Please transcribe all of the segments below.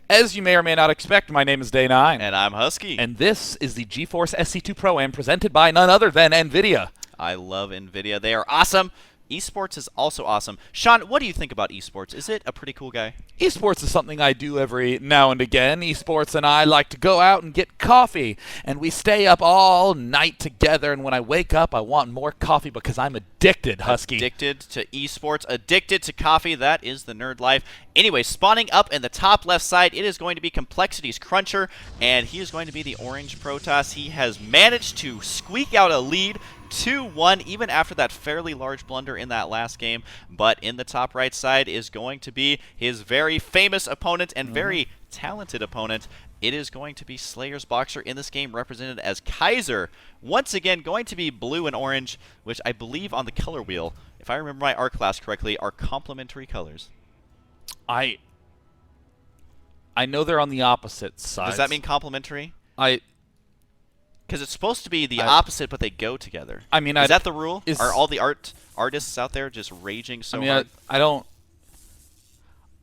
As you may or may not expect, my name is Day9. And I'm Husky. And this is the GeForce SC2 Pro-Am presented by none other than NVIDIA. I love NVIDIA. They are awesome. Esports is also awesome. Sean, what do you think about esports? Is it a pretty cool guy? Esports is something I do every now and again. Esports and I like to go out and get coffee, and we stay up all night together, and when I wake up, I want more coffee because I'm addicted, Husky. Addicted to esports, addicted to coffee. That is the nerd life. Anyway, spawning up in the top left side, it is going to be Complexity's Cruncher, and he is going to be the orange Protoss. He has managed to squeak out a lead 2-1, even after that fairly large blunder in that last game. But in the top right side is going to be his very famous opponent and very talented opponent. It is going to be Slayer's Boxer in this game, represented as Kaiser. Once again, going to be blue and orange, which I believe on the color wheel, if I remember my art class correctly, are complementary colors. I know they're on the opposite sides. Does that mean complementary? Because it's supposed to be the opposite, but they go together. I mean, is that the rule? Are all the artists out there just raging so hard? I don't.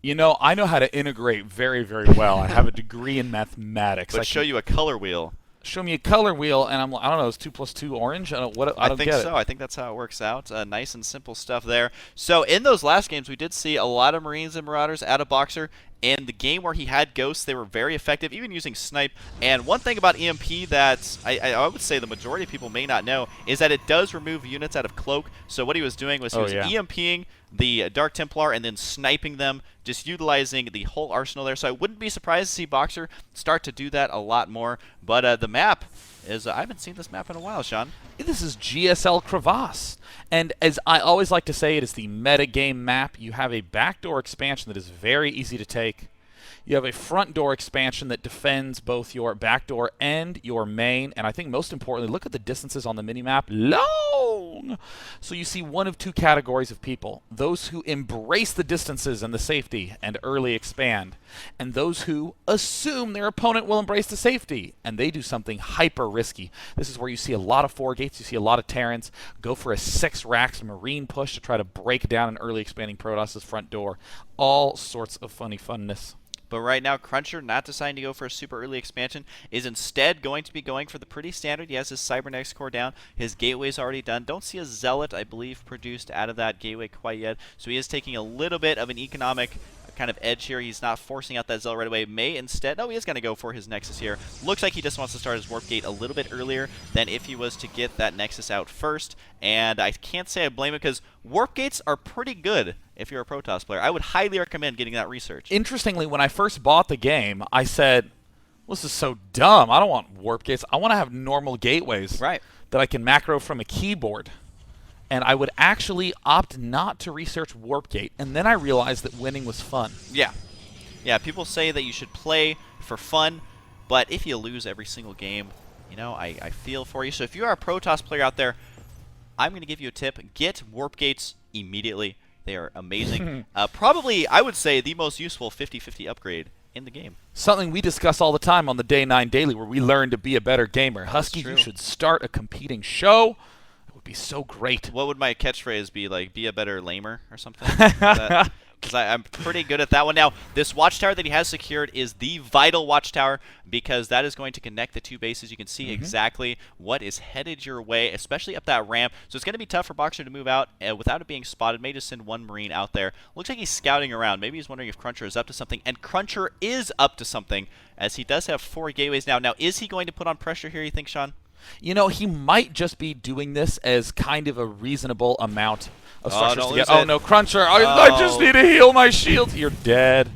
You know, I know how to integrate very, very well. I have a degree in mathematics. But show you a color wheel. Show me a color wheel, and I'm like, I don't know, it's 2 + 2 orange? I don't think so. I think that's how it works out. Nice and simple stuff there. So in those last games, we did see a lot of Marines and Marauders out of Boxer. In the game where he had Ghosts, they were very effective, even using Snipe. And one thing about EMP that I would say the majority of people may not know is that it does remove units out of Cloak. So what he was doing was he was EMPing the Dark Templar and then sniping them, just utilizing the whole arsenal there. So I wouldn't be surprised to see Boxer start to do that a lot more. But the map is, I haven't seen this map in a while, Sean. This is GSL Crevasse. And as I always like to say, it is the metagame map. You have a backdoor expansion that is very easy to take. You have a front door expansion that defends both your backdoor and your main. And I think most importantly, look at the distances on the minimap. Long! So you see one of two categories of people. Those who embrace the distances and the safety and early expand. And those who assume their opponent will embrace the safety. And they do something hyper risky. This is where you see a lot of 4 gates. You see a lot of Terrans go for a 6 racks Marine push to try to break down an early expanding Protoss's front door. All sorts of funny funness. But right now, Cruncher, not deciding to go for a super early expansion, is instead going to be going for the pretty standard. He has his Cybernetics core down. His gateway's already done. Don't see a Zealot, I believe, produced out of that gateway quite yet. So he is taking a little bit of an economic kind of edge here. He's not forcing out that Zealot right away. May instead, no, he is going to go for his Nexus here. Looks like he just wants to start his Warp Gate a little bit earlier than if he was to get that Nexus out first. And I can't say I blame him because Warp Gates are pretty good if you're a Protoss player. I would highly recommend getting that research. Interestingly, when I first bought the game, I said, well, this is so dumb. I don't want Warp Gates. I want to have normal gateways that I can macro from a keyboard. And I would actually opt not to research Warp Gate. And then I realized that winning was fun. Yeah. Yeah, people say that you should play for fun, but if you lose every single game, you know, I feel for you. So if you are a Protoss player out there, I'm going to give you a tip. Get Warp Gates immediately. They are amazing. Probably, I would say, the most useful 50-50 upgrade in the game. Something we discuss all the time on the Day9 Daily, where we learn to be a better gamer. Husky, you should start a competing show. It would be so great. What would my catchphrase be? Like, be a better lamer or something? Because I'm pretty good at that one. Now, this watchtower that he has secured is the vital watchtower because that is going to connect the 2 bases. You can see exactly what is headed your way, especially up that ramp. So it's going to be tough for Boxer to move out without it being spotted. May just send 1 Marine out there. Looks like he's scouting around. Maybe he's wondering if Cruncher is up to something. And Cruncher is up to something as he does have 4 gateways now. Now, is he going to put on pressure here, you think, Sean? You know, he might just be doing this as kind of a reasonable amount of structures to get. Oh, no, Cruncher. I just need to heal my shield. You're dead.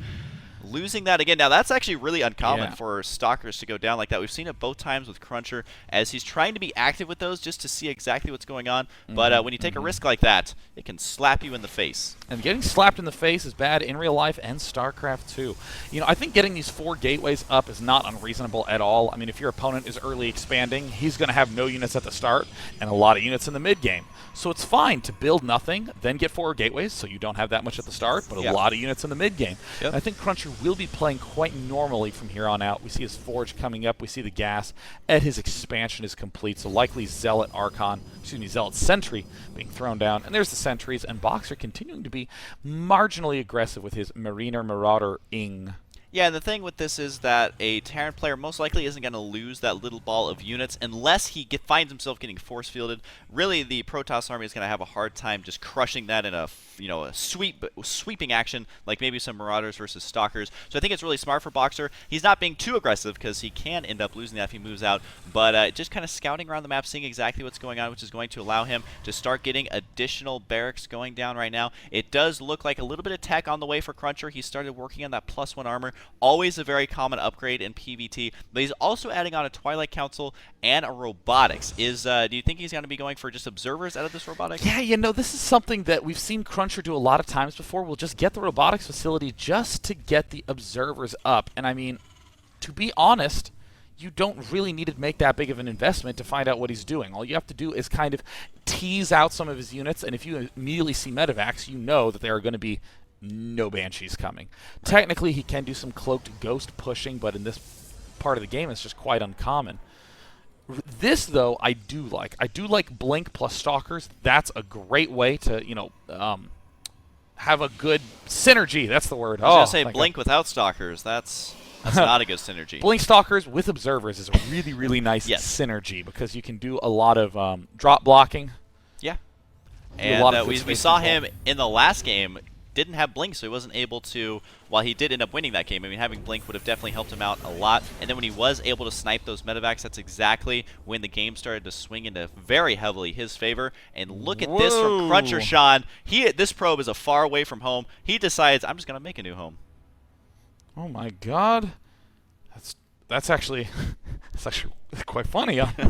Losing that again. Now, that's actually really uncommon for Stalkers to go down like that. We've seen it both times with Cruncher as he's trying to be active with those just to see exactly what's going on. But when you take a risk like that, it can slap you in the face. And getting slapped in the face is bad in real life and StarCraft too. You know, I think getting these 4 gateways up is not unreasonable at all. I mean, if your opponent is early expanding, he's going to have no units at the start and a lot of units in the mid game. So it's fine to build nothing, then get 4 gateways so you don't have that much at the start, but a lot of units in the mid game. I think Cruncher will be playing quite normally from here on out. We see his Forge coming up, we see the gas, and his expansion is complete, so likely Zealot Archon, Zealot Sentry being thrown down, and there's the Sentries, and Boxer continuing to be marginally aggressive with his Mariner Marauder-ing. Yeah, and the thing with this is that a Terran player most likely isn't going to lose that little ball of units unless he finds himself getting force fielded. Really, the Protoss army is going to have a hard time just crushing that in a a sweeping action like maybe some Marauders versus Stalkers. So I think it's really smart for Boxer. He's not being too aggressive because he can end up losing that if he moves out, but just kind of scouting around the map, seeing exactly what's going on, which is going to allow him to start getting additional barracks going down right now. It does look like a little bit of tech on the way for Cruncher. He started working on that +1 armor. Always a very common upgrade in PvT, but he's also adding on a Twilight Council and a robotics. Do you think he's going to be going for just observers out of this robotics? Yeah, this is something that we've seen Cruncher do a lot of times before. We'll just get the robotics facility just to get the observers up. And I mean, to be honest, you don't really need to make that big of an investment to find out what he's doing. All you have to do is kind of tease out some of his units, and if you immediately see medevacs, you know that there are going to be no Banshees coming. Technically, he can do some cloaked ghost pushing, but in this part of the game, it's just quite uncommon. This, though, I do like. I do like Blink plus Stalkers. That's a great way to, have a good synergy. That's the word. I was going to say Blink without Stalkers. That's not a good synergy. Blink Stalkers with Observers is a really, really nice synergy because you can do a lot of drop blocking. Yeah. And we saw him in the last game. Didn't have Blink, so he wasn't able to, while he did end up winning that game, I mean, having Blink would have definitely helped him out a lot. And then when he was able to snipe those medevacs, that's exactly when the game started to swing into very heavily his favor. And look at this from Cruncher Sean. This probe is a far away from home. He decides, I'm just going to make a new home. Oh my god. That's actually quite funny, huh?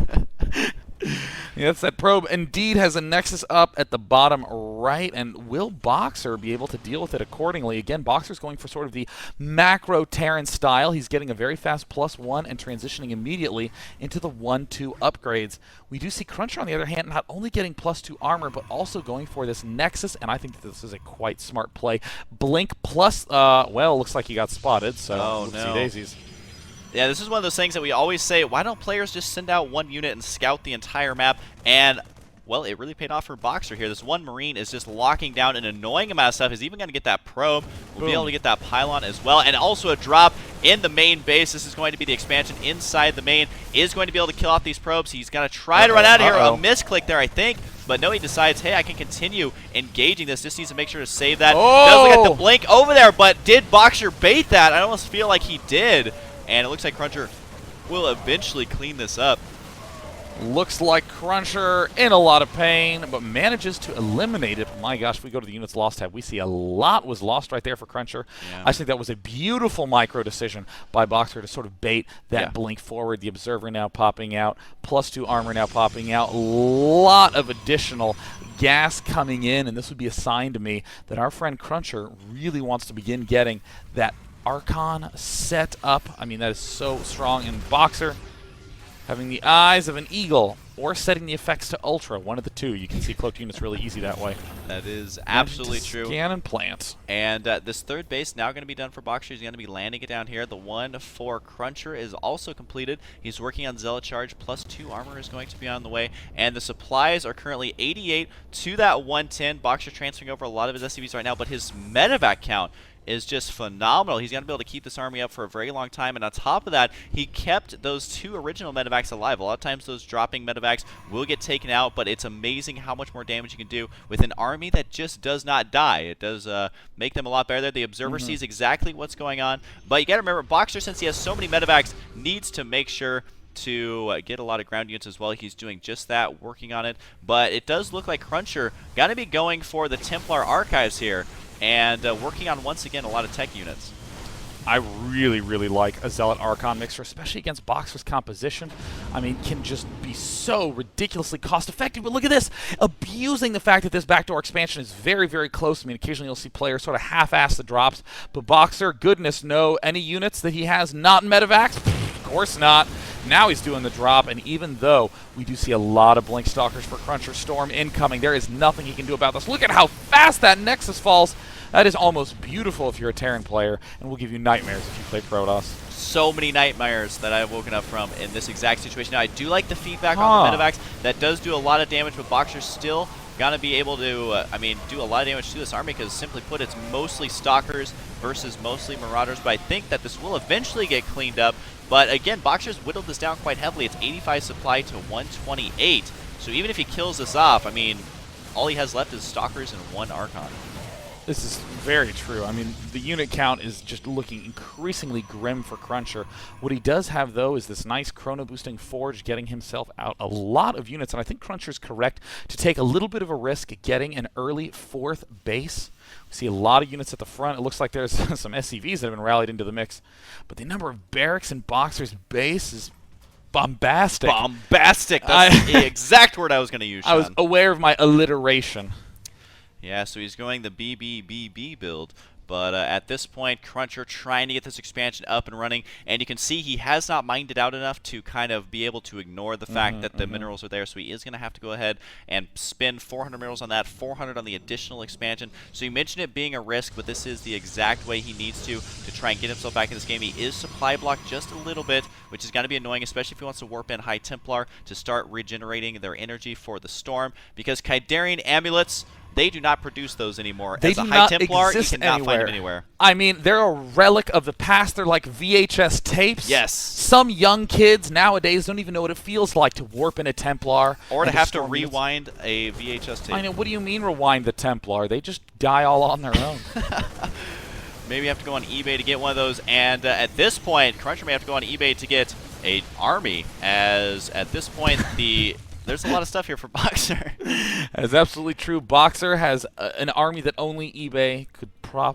Yes, that probe indeed has a nexus up at the bottom right, and will Boxer be able to deal with it accordingly? Again, Boxer's going for sort of the macro Terran style. He's getting a very fast +1 and transitioning immediately into the 1-2 upgrades. We do see Cruncher, on the other hand, not only getting +2 armor, but also going for this nexus, and I think that this is a quite smart play. Blink plus, well, looks like he got spotted, so whoopsie daisies. Yeah, this is one of those things that we always say, why don't players just send out one unit and scout the entire map? And, well, it really paid off for Boxer here. This one Marine is just locking down an annoying amount of stuff. He's even going to get that probe. We'll be able to get that pylon as well. And also a drop in the main base. This is going to be the expansion inside the main. Is going to be able to kill off these probes. He's going to try to run out of here. A misclick there, I think. But no, he decides, hey, I can continue engaging this. Just needs to make sure to save that. Does look at the blink over there, but did Boxer bait that? I almost feel like he did. And it looks like Cruncher will eventually clean this up. Looks like Cruncher in a lot of pain, but manages to eliminate it. My gosh, if we go to the units lost tab, we see a lot was lost right there for Cruncher. Yeah. I think that was a beautiful micro decision by Boxer to sort of bait that blink forward. The Observer now popping out, +2 armor now popping out. A lot of additional gas coming in, and this would be a sign to me that our friend Cruncher really wants to begin getting that Archon set up. I mean, that is so strong. And Boxer having the eyes of an eagle or setting the effects to ultra, one of the two. You can see cloaked units really easy that way. That is absolutely true. Scan and plant. And this third base now going to be done for Boxer. He's going to be landing it down here. The one for Cruncher is also completed. He's working on Zealot Charge. +2 armor is going to be on the way. And the supplies are currently 88 to that 110. Boxer transferring over a lot of his SCVs right now, but his medevac count is just phenomenal. He's going to be able to keep this army up for a very long time, and on top of that, he kept those 2 original medevacs alive. A lot of times those dropping medevacs will get taken out, but it's amazing how much more damage you can do with an army that just does not die. It does make them a lot better there. The Observer sees exactly what's going on, but you got to remember, Boxer, since he has so many medevacs, needs to make sure to get a lot of ground units as well. He's doing just that, working on it, but it does look like Cruncher going to be going for the Templar Archives here, and working on, once again, a lot of tech units. I really, really like a Zealot Archon mixer, especially against Boxer's composition. I mean, can just be so ridiculously cost-effective. But look at this, abusing the fact that this backdoor expansion is very, very close. I mean, occasionally you'll see players sort of half-ass the drops, but Boxer, goodness no, any units that he has not in medevacs? Of course not. Now he's doing the drop, and even though we do see a lot of Blink Stalkers for Cruncher Storm incoming, there is nothing he can do about this. Look at how fast that Nexus falls. That is almost beautiful if you're a Terran player, and will give you nightmares if you play Protoss. So many nightmares that I've woken up from in this exact situation. Now, I do like the feedback on the medevacs. That does do a lot of damage, but Boxer still gonna be able to, I mean, do a lot of damage to this army because, simply put, it's mostly Stalkers versus mostly Marauders. But I think that this will eventually get cleaned up. But again, Boxer's whittled this down quite heavily. It's 85 supply to 128. So even if he kills this off, I mean, all he has left is Stalkers and 1 Archon. This is very true. I mean, the unit count is just looking increasingly grim for Cruncher. What he does have, though, is this nice chrono-boosting Forge, getting himself out a lot of units. And I think Cruncher's correct to take a little bit of a risk getting an early 4th base. We see a lot of units at the front. It looks like there's some SCVs that have been rallied into the mix. But the number of barracks in Boxer's base is bombastic. Bombastic! That's the exact word I was going to use, Sean. I was aware of my alliteration. Yeah, so he's going the BBBB build. But at this point, Cruncher trying to get this expansion up and running. And you can see he has not mined it out enough to kind of be able to ignore the fact that the minerals are there. So he is going to have to go ahead and spend 400 minerals on that, 400 on the additional expansion. So you mentioned it being a risk, but this is the exact way he needs to try and get himself back in this game. He is supply blocked just a little bit, which is going to be annoying, especially if he wants to warp in High Templar to start regenerating their energy for the storm. Because Kydarian amulets, they do not produce those anymore. They As a do High not Templar, you exist cannot anywhere. find them anywhere. I mean, they're a relic of the past. They're like VHS tapes. Yes. Some young kids nowadays don't even know what it feels like to warp in a Templar. Or to and have to storm units. rewind a VHS tape. I know. What do you mean rewind the Templar? They just die all on their own. Maybe you have to go on eBay to get one of those. And at this point, Cruncher may have to go on eBay to get an army, as at this point there's a lot of stuff here for Boxer. That's absolutely true. Boxer has an army that only eBay could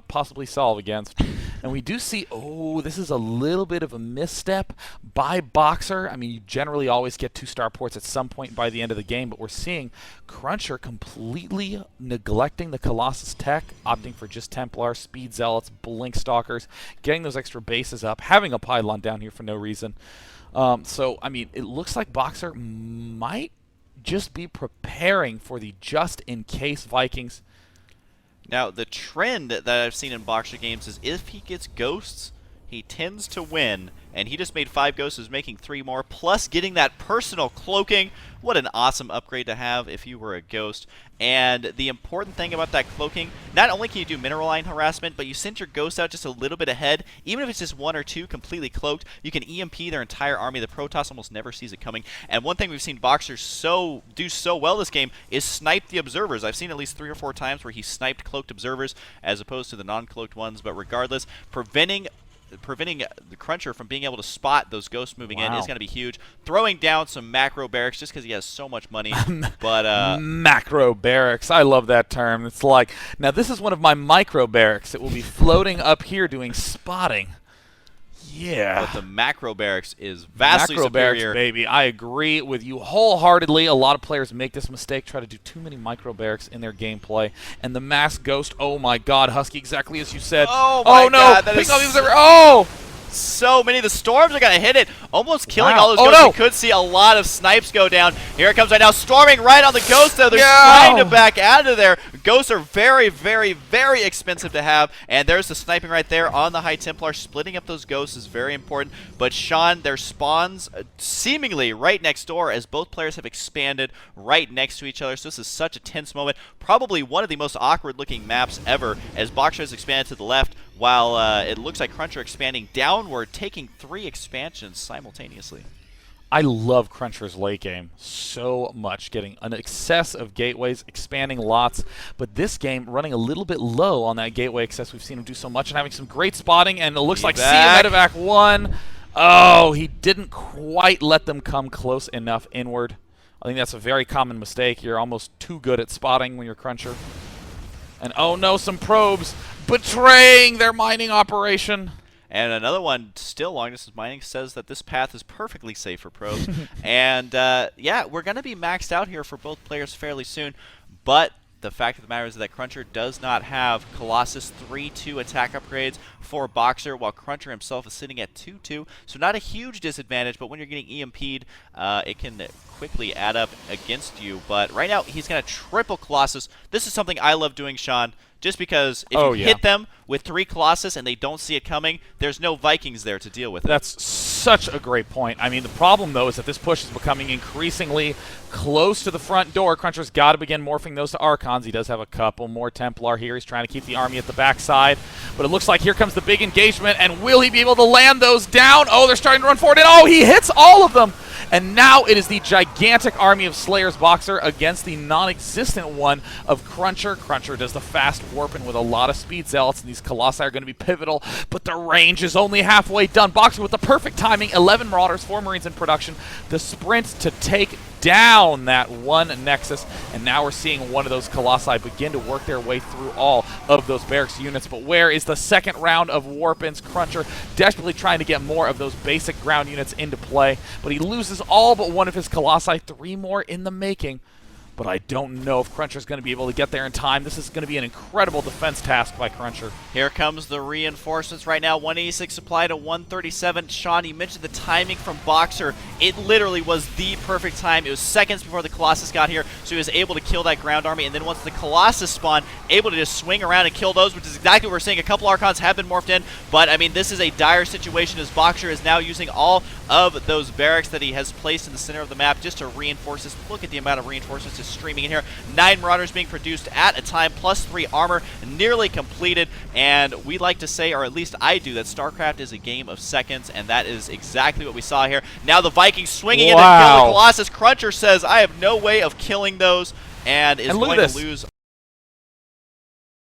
possibly solve against. And we do see, oh, this is a little bit of a misstep by Boxer. I mean, you generally always get 2-star ports at some point by the end of the game, but we're seeing Cruncher completely neglecting the Colossus tech, opting for just Templar, Speed Zealots, Blink Stalkers, getting those extra bases up, having a pylon down here for no reason. So, I mean, it looks like Boxer might just be preparing for the just-in-case Vikings. Now, the trend that I've seen in Boxer games is if he gets ghosts, he tends to win. And he just made 5 ghosts, is making 3 more, plus getting that personal cloaking. What an awesome upgrade to have if you were a ghost. And the important thing about that cloaking, not only can you do mineral line harassment, but you send your ghost out just a little bit ahead. Even if it's just 1 or 2 completely cloaked, you can EMP their entire army. The Protoss almost never sees it coming. And one thing we've seen Boxers do so well this game is snipe the observers. I've seen at least 3 or 4 times where he sniped cloaked observers as opposed to the non-cloaked ones. But regardless, preventing the Cruncher from being able to spot those ghosts moving in is going to be huge. Throwing down some macro barracks just because he has so much money. But macro barracks, I love that term. It's like, now this is one of my micro barracks. It will be floating up here doing spotting. Yeah. But the macro barracks is vastly macro superior. Barracks, baby. I agree with you wholeheartedly. A lot of players make this mistake, try to do too many micro barracks in their gameplay. And the mass ghost, oh my god, Husky, exactly as you said. Oh my god, that is so many. The storms are going to hit it, almost killing all those ghosts. No. We could see a lot of snipes go down. Here it comes right now, storming right on the ghost, though. They're trying to back out of there. Ghosts are very, very, very expensive to have, and there's the sniping right there on the High Templar. Splitting up those ghosts is very important, but Sean, their spawns seemingly right next door as both players have expanded right next to each other, so this is such a tense moment. Probably one of the most awkward-looking maps ever as Boxer has expanded to the left, while it looks like Cruncher expanding downward, taking 3 expansions simultaneously. I love Cruncher's late game so much, getting an excess of gateways, expanding lots, but this game running a little bit low on that gateway excess. We've seen him do so much and having some great spotting, and it looks like Medevac 1. Oh, he didn't quite let them come close enough inward. I think that's a very common mistake. You're almost too good at spotting when you're Cruncher. And oh no, some probes betraying their mining operation. And another one, still long distance mining, says that this path is perfectly safe for probes. And yeah, we're going to be maxed out here for both players fairly soon. But the fact of the matter is that Cruncher does not have Colossus 3-2 attack upgrades for Boxer, while Cruncher himself is sitting at 2-2. So not a huge disadvantage, but when you're getting EMP'd, it can quickly add up against you. But right now, he's going to triple Colossus. This is something I love doing, Sean. just because if you hit them with 3 Colossus and they don't see it coming, there's no Vikings there to deal with it. That's such a great point. I mean, the problem, though, is that this push is becoming increasingly close to the front door. Cruncher's got to begin morphing those to Archons. He does have a couple more Templar here. He's trying to keep the army at the backside. But it looks like here comes the big engagement, and will he be able to land those down? Oh, they're starting to run forward, and oh, he hits all of them! And now it is the gigantic army of Slayer's Boxer against the non-existent one of Cruncher. Cruncher does the fast warping with a lot of speed zealots, and these Colossi are going to be pivotal, but the range is only halfway done. Boxer with the perfect timing, 11 Marauders, 4 Marines in production. The sprint to take down that one Nexus, and now we're seeing one of those Colossi begin to work their way through all of those barracks units. But where is the second round of Warpins? Cruncher desperately trying to get more of those basic ground units into play, but he loses all but one of his Colossi, 3 more in the making. But I don't know if Cruncher's going to be able to get there in time. This is going to be an incredible defense task by Cruncher. Here comes the reinforcements right now. 186 supply to 137. Sean, you mentioned the timing from Boxer. It literally was the perfect time. It was seconds before the Colossus got here, so he was able to kill that ground army. And then once the Colossus spawned, able to just swing around and kill those, which is exactly what we're seeing. A couple Archons have been morphed in, but I mean, this is a dire situation as Boxer is now using all of those barracks that he has placed in the center of the map just to reinforce this. Look at the amount of reinforcements just streaming in here. 9 Marauders being produced at a time, plus 3 armor, nearly completed. And we like to say, or at least I do, that StarCraft is a game of seconds, and that is exactly what we saw here. Now the Vikings swinging in to kill the Colossus. Cruncher says, I have no way of killing those, and is going to lose